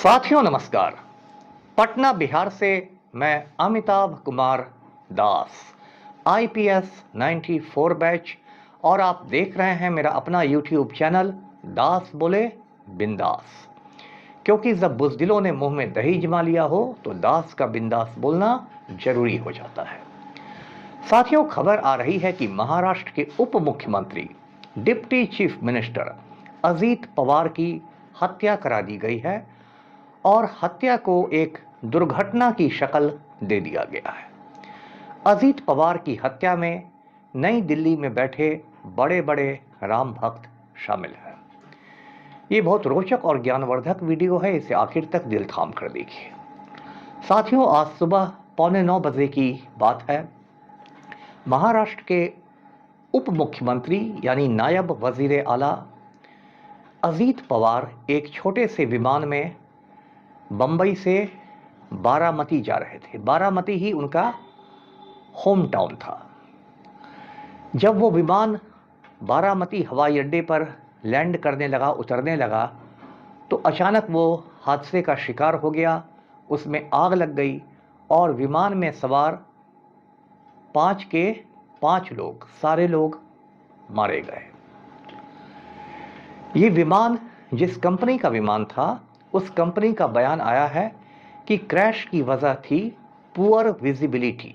साथियों नमस्कार। पटना बिहार से मैं अमिताभ कुमार दास, आईपीएस 94 बैच, और आप देख रहे हैं मेरा अपना यूट्यूब चैनल दास बोले बिंदास। क्योंकि जब बुज़दिलों ने मुंह में दही जमा लिया हो तो दास का बिंदास बोलना जरूरी हो जाता है। साथियों, खबर आ रही है कि महाराष्ट्र के उप मुख्यमंत्री deputy chief minister Ajit Pawar की हत्या करा दी गई है और हत्या को एक दुर्घटना की शक्ल दे दिया गया है। अजीत पवार की हत्या में नई दिल्ली में बैठे बड़े बड़े राम भक्त शामिल हैं। ये बहुत रोचक और ज्ञानवर्धक वीडियो है, इसे आखिर तक दिल थाम कर देखिए। साथियों, आज सुबह 8:45 की बात है। महाराष्ट्र के उप मुख्यमंत्री यानी नायब वजीर आला अजीत पवार एक छोटे से विमान में बंबई से बारामती जा रहे थे। बारामती ही उनका होम टाउन था। जब वो विमान बारामती हवाई अड्डे पर लैंड करने लगा, उतरने लगा, तो अचानक वो हादसे का शिकार हो गया। उसमें आग लग गई और विमान में सवार 5 के 5 लोग, सारे लोग मारे गए। ये विमान जिस कंपनी का विमान था, उस कंपनी का बयान आया है कि क्रैश की वजह थी पुअर विजिबिलिटी।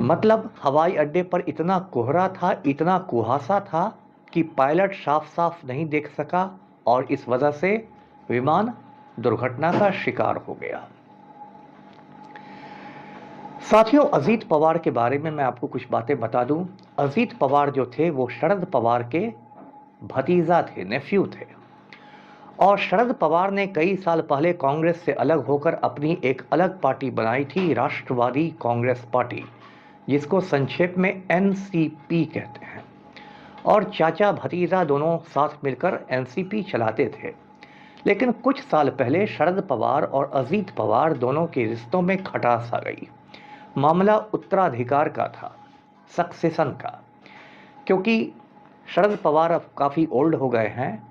मतलब हवाई अड्डे पर इतना कोहरा था, इतना कुहासा था कि पायलट साफ साफ नहीं देख सका और इस वजह से विमान दुर्घटना का शिकार हो गया। साथियों, अजीत पवार के बारे में मैं आपको कुछ बातें बता दूं। अजीत पवार जो थे वो शरद पवार के भतीजा थे, नेफ्यू थे। और शरद पवार ने कई साल पहले कांग्रेस से अलग होकर अपनी एक अलग पार्टी बनाई थी, राष्ट्रवादी कांग्रेस पार्टी, जिसको संक्षेप में एनसीपी कहते हैं। और चाचा भतीजा दोनों साथ मिलकर एनसीपी चलाते थे। लेकिन कुछ साल पहले शरद पवार और अजीत पवार दोनों के रिश्तों में खटास आ गई। मामला उत्तराधिकार का था, सक्सेशन का। क्योंकि शरद पवार अब काफ़ी ओल्ड हो गए हैं।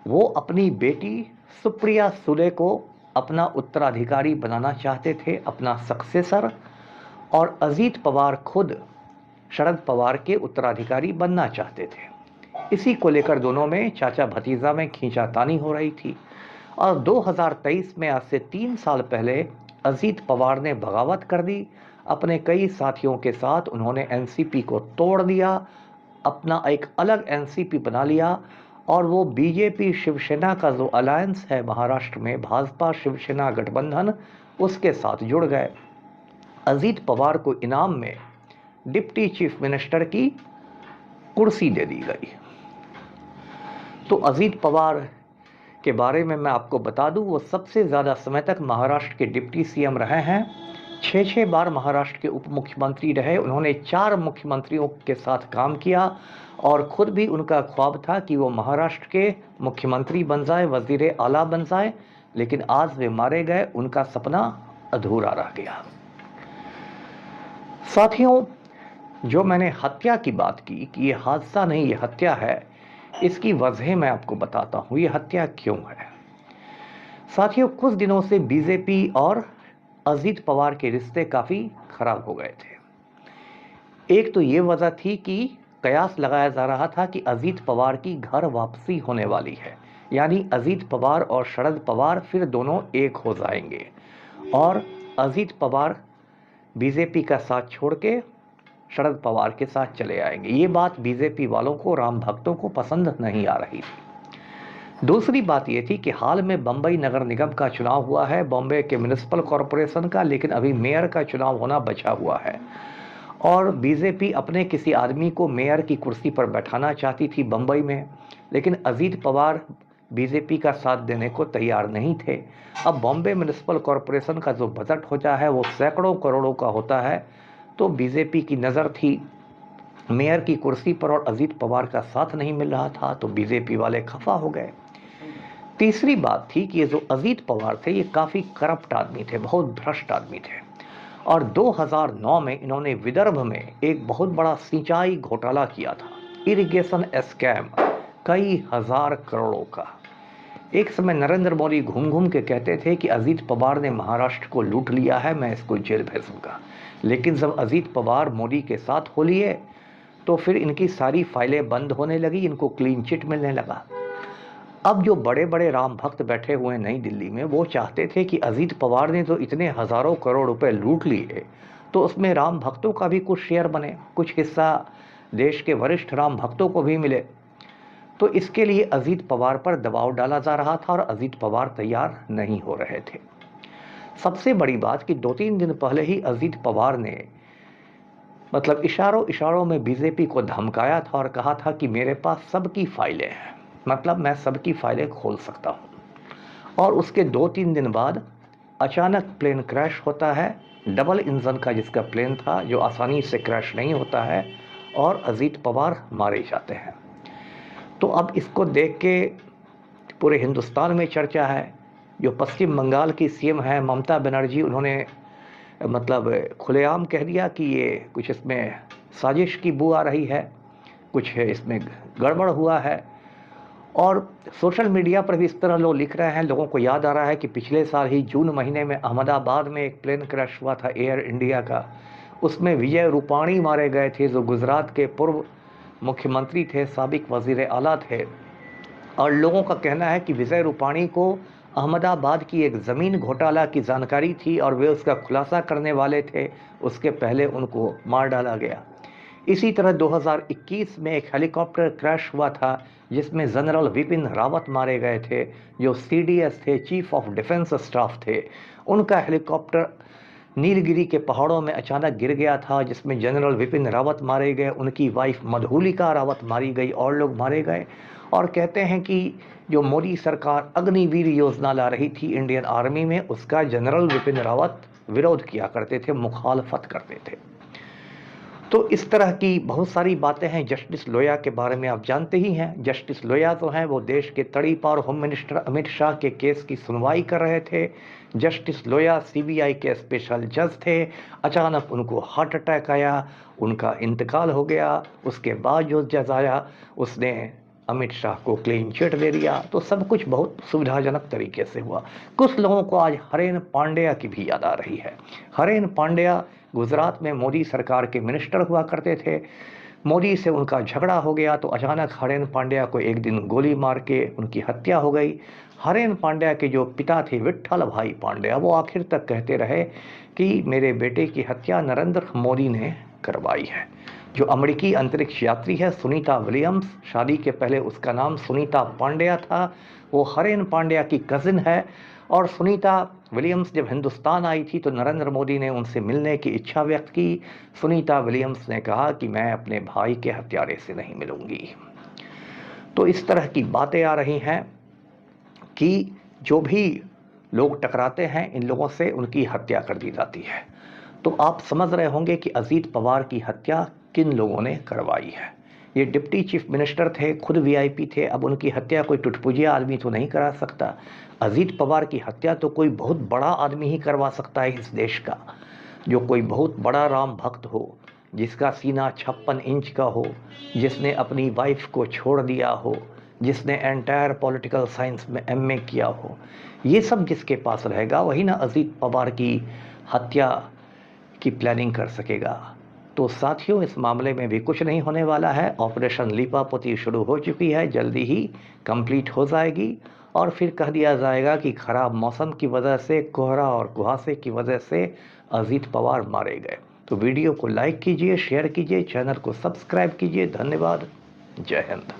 वो अपनी बेटी सुप्रिया सुले को अपना उत्तराधिकारी बनाना चाहते थे, अपना सक्सेसर। और अजीत पवार खुद शरद पवार के उत्तराधिकारी बनना चाहते थे। इसी को लेकर दोनों में, चाचा भतीजा में, खींचातानी हो रही थी। और 2023 में, आज से 3 साल पहले, अजीत पवार ने बगावत कर दी। अपने कई साथियों के साथ उन्होंने एनसीपी को तोड़ दिया, अपना एक अलग एनसीपी बना लिया और वो बीजेपी शिवसेना का जो अलायंस है महाराष्ट्र में, भाजपा शिवसेना गठबंधन, उसके साथ जुड़ गए। अजीत पवार को इनाम में डिप्टी चीफ मिनिस्टर की कुर्सी दे दी गई। तो अजीत पवार के बारे में मैं आपको बता दूं, वो सबसे ज़्यादा समय तक महाराष्ट्र के डिप्टी सीएम रहे हैं। 6 बार महाराष्ट्र के उप मुख्यमंत्री रहे। उन्होंने 4 मुख्यमंत्रियों के साथ काम किया और खुद भी उनका ख्वाब था कि वो महाराष्ट्र के मुख्यमंत्री बन जाए, वजीर आला बन जाए। लेकिन आज वे मारे गए, उनका सपना अधूरा रह गया। साथियों, जो मैंने हत्या की बात की कि ये हादसा नहीं, ये हत्या है, इसकी वजह मैं आपको बताता हूँ। ये हत्या क्यों है? साथियों, कुछ दिनों से बीजेपी और अजीत पवार के रिश्ते काफ़ी खराब हो गए थे। एक तो ये वजह थी कि कयास लगाया जा रहा था कि अजीत पवार की घर वापसी होने वाली है, यानी अजीत पवार और शरद पवार फिर दोनों एक हो जाएंगे और अजीत पवार बीजेपी का साथ छोड़ के शरद पवार के साथ चले आएंगे। ये बात बीजेपी वालों को, राम भक्तों को पसंद नहीं आ रही थी। दूसरी बात ये थी कि हाल में बंबई नगर निगम का चुनाव हुआ है, बॉम्बे के म्युनिसिपल कॉरपोरेशन का, लेकिन अभी मेयर का चुनाव होना बचा हुआ है। और बीजेपी अपने किसी आदमी को मेयर की कुर्सी पर बैठाना चाहती थी बंबई में, लेकिन अजीत पवार बीजेपी का साथ देने को तैयार नहीं थे। अब बॉम्बे म्युनिसिपल कॉरपोरेशन का जो बजट होता है वो सैकड़ों करोड़ों का होता है। तो बीजेपी की नज़र थी मेयर की कुर्सी पर और अजीत पवार का साथ नहीं मिल रहा था, तो बीजेपी वाले खफा हो गए। तीसरी बात थी कि ये जो अजीत पवार थे, ये काफ़ी करप्ट आदमी थे, बहुत भ्रष्ट आदमी थे। और 2009 में इन्होंने विदर्भ में एक बहुत बड़ा सिंचाई घोटाला किया था, इरिगेशन स्कैम, कई हजार करोड़ों का। एक समय नरेंद्र मोदी घूम घूम के कहते थे कि अजीत पवार ने महाराष्ट्र को लूट लिया है, मैं इसको जेल भेजूंगा। लेकिन जब अजीत पवार मोदी के साथ हो लिए तो फिर इनकी सारी फाइलें बंद होने लगी, इनको क्लीन चिट मिलने लगा। अब जो बड़े बड़े राम भक्त बैठे हुए हैं नई दिल्ली में, वो चाहते थे कि अजीत पवार ने तो इतने हज़ारों करोड़ रुपए लूट लिए, तो उसमें राम भक्तों का भी कुछ शेयर बने, कुछ हिस्सा देश के वरिष्ठ राम भक्तों को भी मिले। तो इसके लिए अजीत पवार पर दबाव डाला जा रहा था और अजीत पवार तैयार नहीं हो रहे थे। सबसे बड़ी बात कि 2-3 दिन पहले ही अजीत पवार ने मतलब इशारों इशारों में बीजेपी को धमकाया था और कहा था कि मेरे पास सबकी फाइलें हैं, मतलब मैं सबकी फाइलें खोल सकता हूं। और उसके 2-3 दिन बाद अचानक प्लेन क्रैश होता है, डबल इंजन का जिसका प्लेन था, जो आसानी से क्रैश नहीं होता है, और अजीत पवार मारे जाते हैं। तो अब इसको देख के पूरे हिंदुस्तान में चर्चा है। जो पश्चिम बंगाल की सीएम है ममता बनर्जी, उन्होंने मतलब खुलेआम कह दिया कि ये कुछ इसमें साजिश की बू आ रही है, कुछ इसमें गड़बड़ हुआ है। और सोशल मीडिया पर भी इस तरह लोग लिख रहे हैं। लोगों को याद आ रहा है कि पिछले साल ही जून महीने में अहमदाबाद में एक प्लेन क्रैश हुआ था एयर इंडिया का, उसमें विजय रूपाणी मारे गए थे, जो गुजरात के पूर्व मुख्यमंत्री थे, साबिक वजीर आला थे। और लोगों का कहना है कि विजय रूपाणी को अहमदाबाद की एक ज़मीन घोटाला की जानकारी थी और वे उसका खुलासा करने वाले थे, उसके पहले उनको मार डाला गया। इसी तरह 2021 में एक हेलीकॉप्टर क्रैश हुआ था जिसमें जनरल विपिन रावत मारे गए थे, जो सीडीएस थे, चीफ ऑफ डिफेंस स्टाफ थे। उनका हेलीकॉप्टर नीलगिरी के पहाड़ों में अचानक गिर गया था, जिसमें जनरल विपिन रावत मारे गए, उनकी वाइफ मधुलिका रावत मारी गई और लोग मारे गए। और कहते हैं कि जो मोदी सरकार अग्निवीर योजना ला रही थी इंडियन आर्मी में, उसका जनरल विपिन रावत विरोध किया करते थे, मुखालफत करते थे। तो इस तरह की बहुत सारी बातें हैं। जस्टिस लोया के बारे में आप जानते ही हैं। जस्टिस लोया तो हैं, वो देश के तड़ीपार होम मिनिस्टर अमित शाह के केस की सुनवाई कर रहे थे। जस्टिस लोया सीबीआई के स्पेशल जज थे। अचानक उनको हार्ट अटैक आया, उनका इंतकाल हो गया। उसके बाद जो जज आया उसने अमित शाह को क्लीन चिट दे दिया। तो सब कुछ बहुत सुविधाजनक तरीके से हुआ। कुछ लोगों को आज हरेन पांड्या की भी याद आ रही है। हरेन पांड्या गुजरात में मोदी सरकार के मिनिस्टर हुआ करते थे। मोदी से उनका झगड़ा हो गया तो अचानक हरेन पांड्या को एक दिन गोली मार के उनकी हत्या हो गई। हरेन पांड्या के जो पिता थे विट्ठल भाई पांड्या, वो आखिर तक कहते रहे कि मेरे बेटे की हत्या नरेंद्र मोदी ने करवाई है। जो अमेरिकी अंतरिक्ष यात्री है सुनीता विलियम्स, शादी के पहले उसका नाम सुनीता पांड्या था, वो हरेन पांड्या की कजिन है। और सुनीता विलियम्स जब हिंदुस्तान आई थी तो नरेंद्र मोदी ने उनसे मिलने की इच्छा व्यक्त की। सुनीता विलियम्स ने कहा कि मैं अपने भाई के हत्यारे से नहीं मिलूंगी। तो इस तरह की बातें आ रही हैं कि जो भी लोग टकराते हैं इन लोगों से, उनकी हत्या कर दी जाती है। तो आप समझ रहे होंगे कि अजीत पवार की हत्या किन लोगों ने करवाई है। ये डिप्टी चीफ मिनिस्टर थे, खुद वीआईपी थे। अब उनकी हत्या कोई टुटपुजिया आदमी तो नहीं करा सकता। अजीत पवार की हत्या तो कोई बहुत बड़ा आदमी ही करवा सकता है इस देश का, जो कोई बहुत बड़ा राम भक्त हो, जिसका सीना 56 इंच का हो, जिसने अपनी वाइफ को छोड़ दिया हो, जिसने एंटायर पॉलिटिकल साइंस में एमए किया हो। ये सब जिसके पास रहेगा वही ना अजीत पवार की हत्या की प्लानिंग कर सकेगा। तो साथियों, इस मामले में भी कुछ नहीं होने वाला है। ऑपरेशन लीपापोती शुरू हो चुकी है, जल्दी ही कंप्लीट हो जाएगी और फिर कह दिया जाएगा कि खराब मौसम की वजह से, कोहरा और कुहासे की वजह से अजीत पवार मारे गए। तो वीडियो को लाइक कीजिए, शेयर कीजिए, चैनल को सब्सक्राइब कीजिए। धन्यवाद। जय हिंद।